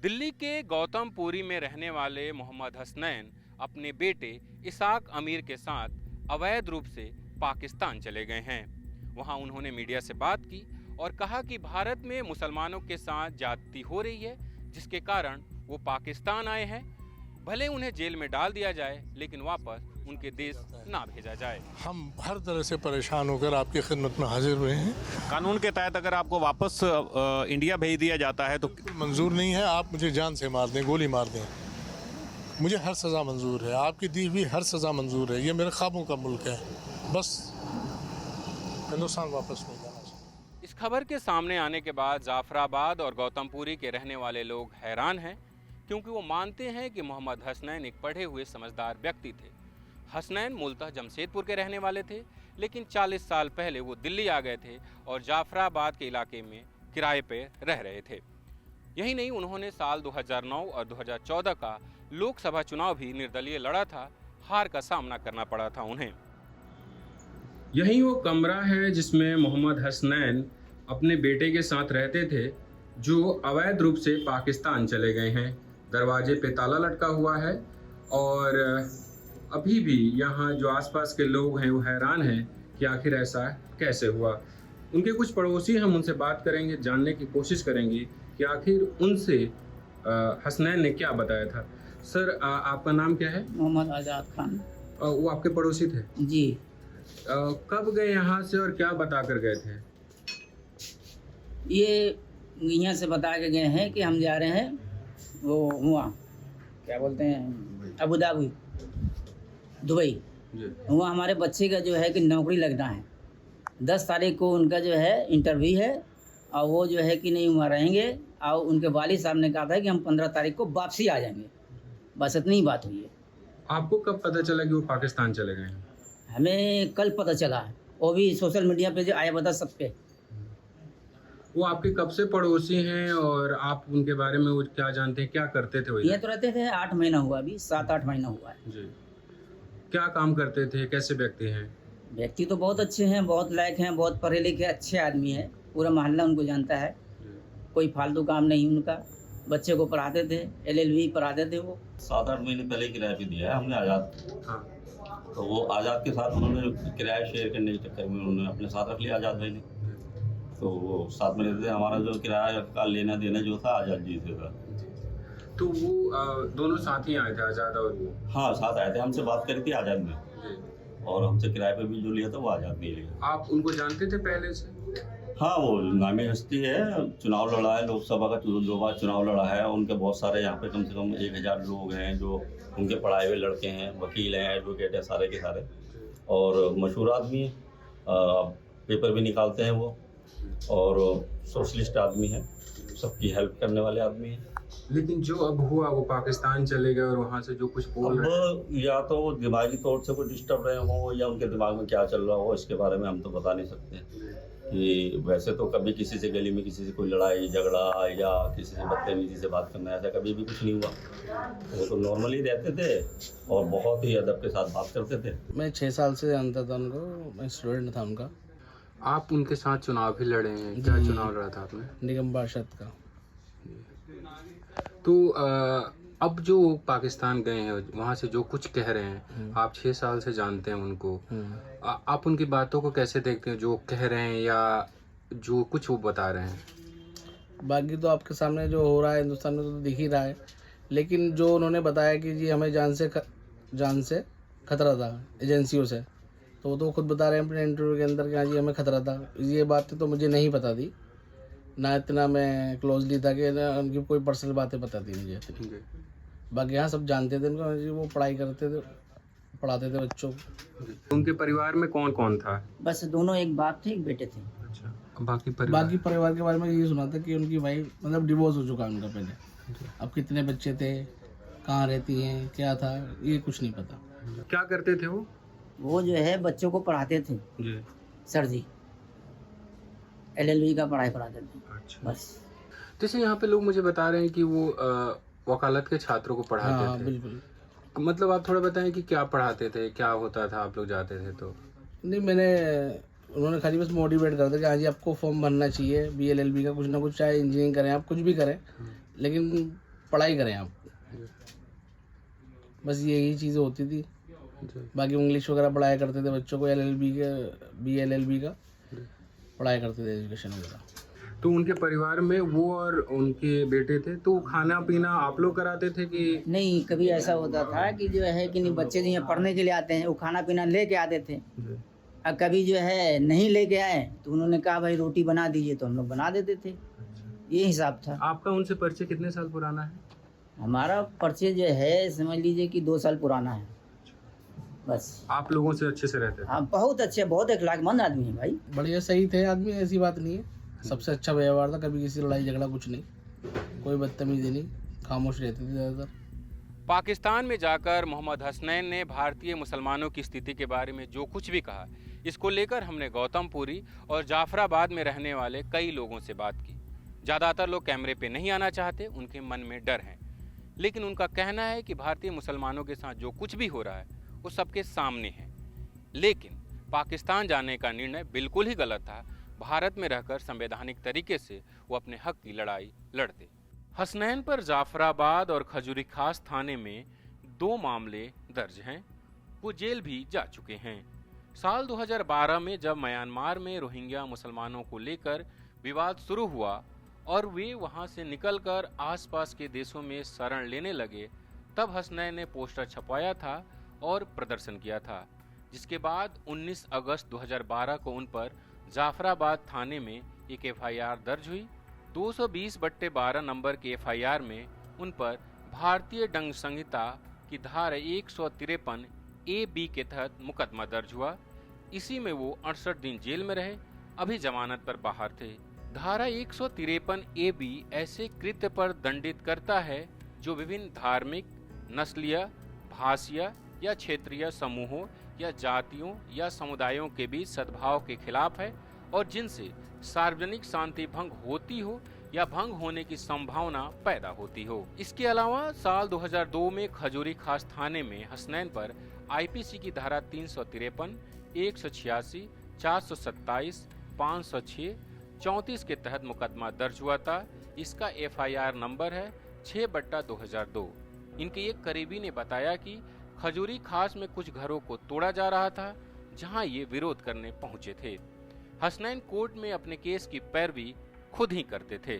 दिल्ली के गौतमपुरी में रहने वाले मोहम्मद हसनैन अपने बेटे इसाक अमीर के साथ अवैध रूप से पाकिस्तान चले गए हैं। वहां उन्होंने मीडिया से बात की और कहा कि भारत में मुसलमानों के साथ ज्यादती हो रही है, जिसके कारण वो पाकिस्तान आए हैं। भले उन्हें जेल में डाल दिया जाए, लेकिन वापस उनके देश ना भेजा जाए। हम हर तरह से परेशान होकर आपकी खिदमत में हाजिर हुए हैं। कानून के तहत अगर आपको वापस इंडिया भेज दिया जाता है तो मंजूर नहीं है। आप मुझे जान से मार दें, गोली मार दें, मुझे हर सज़ा मंजूर है। आपकी दी हुई हर सज़ा मंजूर है। ये मेरे ख्वाबों का मुल्क है। बस हिंदुस्तान वापस नहीं जाना चाहिए। इस खबर के सामने आने के बाद जाफराबाद और गौतमपुरी के रहने वाले लोग हैरान हैं, क्योंकि वो मानते हैं कि मोहम्मद हसनैन एक पढ़े हुए समझदार व्यक्ति थे। हसनैन मूलतः जमशेदपुर के रहने वाले थे, लेकिन 40 साल पहले वो दिल्ली आ गए थे और जाफराबाद के इलाके में किराए पे रह रहे थे। यही नहीं, उन्होंने साल 2009 और 2014 का लोकसभा चुनाव भी निर्दलीय लड़ा था। हार का सामना करना पड़ा था उन्हें। यही वो कमरा है जिसमें मोहम्मद हसनैन अपने बेटे के साथ रहते थे, जो अवैध रूप से पाकिस्तान चले गए हैं। दरवाजे पे ताला लटका हुआ है और अभी भी यहाँ जो आसपास के लोग हैं वो हैरान हैं कि आखिर ऐसा कैसे हुआ। उनके कुछ पड़ोसी, हम उनसे बात करेंगे, जानने की कोशिश करेंगे कि आखिर उनसे हसनैन ने क्या बताया था। सर, आपका नाम क्या है? मोहम्मद आज़ाद खान। वो आपके पड़ोसी थे जी। कब गए यहाँ से और क्या बता कर गए थे? ये यहाँ से बता के गए हैं कि हम जा रहे हैं वो हुआ क्या बोलते हैं अबू धाबी, दुबई। वहाँ हमारे बच्चे का जो है कि नौकरी लगना है। 10 तारीख को उनका जो है इंटरव्यू है और वो जो है कि नहीं वहाँ रहेंगे। और उनके वालिद साहब ने कहा था कि हम 15 तारीख को वापसी आ जाएंगे। बस इतनी बात हुई है। आपको कब पता चला कि वो पाकिस्तान चले गए हैं? हमें कल पता चला, वो भी सोशल मीडिया पे जो आया बता सब पे। वो आपके कब से पड़ोसी हैं और आप उनके बारे में वो क्या जानते हैं, क्या करते थे? ये तो रहते थे 8 महीना हुआ, अभी 7-8 महीना हुआ है जी। क्या काम करते थे, कैसे व्यक्ति हैं? व्यक्ति तो बहुत अच्छे हैं, बहुत लायक हैं, बहुत पढ़े लिखे अच्छे आदमी हैं। पूरा मोहल्ला उनको जानता है। कोई फालतू काम नहीं उनका। बच्चे को पढ़ाते थे, LLB पढ़ाते थे। वो 7-8 महीने पहले किराए पे दिया है हमने आज़ाद। हाँ। तो वो आज़ाद के साथ उन्होंने किराया शेयर करने के चक्कर में उन्होंने अपने साथ रख लिया आज़ाद भाई ने। तो वो साथ में रहते थे। हमारा जो किराया का लेना देना जो था आज़ाद जी से था। तो वो दोनों साथ ही आए थे, आज़ाद और वो? हाँ, साथ आए थे। हमसे बात करी थी आज़ाद ने, और हमसे किराए पे भी जो लिया था वो आज़ाद नहीं लिया। आप उनको जानते थे पहले से? हाँ, वो नामी हस्ती है। चुनाव लड़ा है, लोकसभा का 2 बार चुनाव लड़ा है। उनके बहुत सारे यहाँ पे कम से कम 1000 लोग हैं जो उनके पढ़ाए हुए लड़के हैं, वकील हैं, एडवोकेट हैं, सारे के सारे। और मशहूर आदमी है, पेपर भी निकालते हैं वो, और सोशलिस्ट आदमी है, सबकी हेल्प करने वाले आदमी हैं। लेकिन जो अब हुआ, वो पाकिस्तान चले गए और वहाँ से जो कुछ बोल रहे हैं, अब या तो वो दिमागी तौर से कोई डिस्टर्ब रहे हो या उनके दिमाग में क्या चल रहा हो, इसके बारे में हम तो बता नहीं सकते। कि वैसे तो कभी किसी से गली में किसी से कोई लड़ाई झगड़ा या किसी से बदतमीजी से बात करना, ऐसा कभी भी कुछ नहीं हुआ। वो तो नॉर्मली रहते थे और बहुत ही अदब के साथ बात करते थे। मैं 6 साल से जानता था उनको, मैं स्टूडेंट था उनका। आप उनके साथ चुनाव भी लड़े हैं? क्या चुनाव लड़ा था आपने? निगम पार्षद का। तो अब जो पाकिस्तान गए हैं, वहाँ से जो कुछ कह रहे हैं, आप 6 साल से जानते हैं उनको, आप उनकी बातों को कैसे देखते हैं, जो कह रहे हैं या जो कुछ वो बता रहे हैं? बाकी तो आपके सामने जो हो रहा है हिंदुस्तान में तो दिख ही रहा है। लेकिन जो उन्होंने बताया कि जी हमें जान से खतरा था एजेंसियों से, तो वो तो खुद बता रहे हैं अपने इंटरव्यू के अंदर कि हाँ जी हमें खतरा था। ये बातें तो मुझे नहीं पता थी, ना इतना मैं क्लोजली था कि उनकी कोई पर्सनल बातें पता थी मुझे इतनी। बाकी यहाँ सब जानते थे उनको जी, वो पढ़ाई करते थे, पढ़ाते थे बच्चों को। उनके परिवार में कौन कौन था? बस दोनों, एक बाप थे एक बेटे थे। अच्छा, बाकी परिवार के बारे में ये सुना था कि उनकी वाइफ मतलब डिवोर्स हो चुका उनका पहले। अब कितने बच्चे थे, कहाँ रहती हैं, क्या था, ये कुछ नहीं पता। क्या करते थे वो? वो जो है बच्चों को पढ़ाते थे जी। सर जी, LLB का पढ़ाई पढ़ाते थे। अच्छा। बस जैसे यहाँ पे लोग मुझे बता रहे हैं कि वो वकालत के छात्रों को पढ़ाते हाँ थे। बिल्कुल। मतलब आप थोड़ा बताएं कि क्या पढ़ाते थे, क्या होता था, आप लोग जाते थे तो? नहीं, उन्होंने खाली बस मोटिवेट कर दिया कि हाँ जी आपको फॉर्म भरना चाहिए BLLB का, कुछ ना कुछ, चाहे इंजीनियरिंग करें आप, कुछ भी करें, लेकिन पढ़ाई करें आप, बस यही चीज़ें होती थी। बाकी इंग्लिश वगैरह पढ़ाया करते थे बच्चों को, LLB का BLLB का पढ़ाया करते थे, एजुकेशन वगैरह। तो उनके परिवार में वो और उनके बेटे थे, तो खाना पीना आप लोग कराते थे कि? नहीं, कभी ऐसा होता था कि जो है कि नहीं, बच्चे जो यहाँ पढ़ने के लिए आते हैं वो खाना पीना लेके आते थे, और कभी जो है नहीं लेके आए तो उन्होंने कहा भाई रोटी बना दीजिए, तो हम लोग बना देते थे, ये हिसाब था। आपका उनसे परिचय कितने साल पुराना है? हमारा परिचय जो है समझ लीजिए कि 2 साल पुराना है बस। आप लोगों से अच्छे से रहते थे? हाँ, बहुत अच्छे, बहुत अखलाकमंद आदमी है भाई। बढ़िया सही थे आदमी, ऐसी बात नहीं है, सबसे अच्छा व्यवहार था, कभी किसी लड़ाई झगड़ा कुछ नहीं, कोई बदतमीजी नहीं, खामोश रहते थे ज़्यादातर। पाकिस्तान में जाकर मोहम्मद हसनैन ने भारतीय मुसलमानों की स्थिति के बारे में जो कुछ भी कहा, इसको लेकर हमने गौतमपुरी और जाफराबाद में रहने वाले कई लोगों से बात की। ज़्यादातर लोग कैमरे पे नहीं आना चाहते, उनके मन में डर है, लेकिन उनका कहना है कि भारतीय मुसलमानों के साथ जो कुछ भी हो रहा है वो सबके सामने है। लेकिन पाकिस्तान जाने का निर्णय बिल्कुल ही गलत था। भारत में रहकर संवैधानिक तरीके से वो अपने हक की लड़ाई लड़ते। हसनैन पर जाफराबाद और खजूरी खास थाने में 2 मामले दर्ज हैं। वो जेल भी जा चुके हैं। साल 2012 में जब म्यांमार में रोहिंग्या मुसलमानों को लेकर विवाद शुरू हुआ और वे वहां से निकलकर आसपास के देशों में शरण लेने लगे, तब हसनैन ने पोस्टर छपवाया था और प्रदर्शन किया था, जिसके बाद 19 अगस्त 2012 को उन पर जाफराबाद थाने में एक FIR दर्ज हुई। 220/12 नंबर के FIR में उन पर भारतीय दंड संहिता की धारा 153 AB के तहत मुकदमा दर्ज हुआ। इसी में वो 68 दिन जेल में रहे, अभी जमानत पर बाहर थे। धारा 153 AB ऐसे कृत्य पर दंडित करता है जो विभिन्न धार्मिक, नस्लीय, भाषीय या क्षेत्रीय समूहों या जातियों या समुदायों के बीच सद्भाव के खिलाफ है और जिनसे सार्वजनिक शांति भंग होती हो या भंग होने की संभावना पैदा होती हो। इसके अलावा साल 2002 में खजूरी खास थाने में हसनैन पर IPC की धारा 353, 186, 427, 506, 34 के तहत मुकदमा दर्ज हुआ था। इसका FIR नंबर है 6/2002। इनके एक करीबी ने बताया कि खजूरी खास में कुछ घरों को तोड़ा जा रहा था जहां ये विरोध करने पहुंचे थे। हसनैन कोर्ट में अपने केस की पैरवी खुद ही करते थे।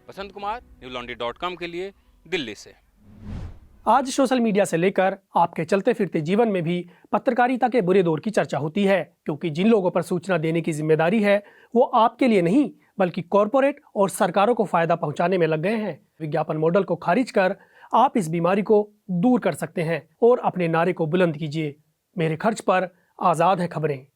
बसंत कुमार, newlaundry.com के लिए, दिल्ली से। आज सोशल मीडिया से लेकर आपके चलते फिरते जीवन में भी पत्रकारिता के बुरे दौर की चर्चा होती है, क्योंकि जिन लोगों पर सूचना देने की जिम्मेदारी है वो आपके लिए नहीं बल्कि कॉरपोरेट और सरकारों को फायदा पहुंचाने में लग गए हैं। विज्ञापन मॉडल को खारिज कर आप इस बीमारी को दूर कर सकते हैं और अपने नारे को बुलंद कीजिए। मेरे खर्च पर आज़ाद है खबरें।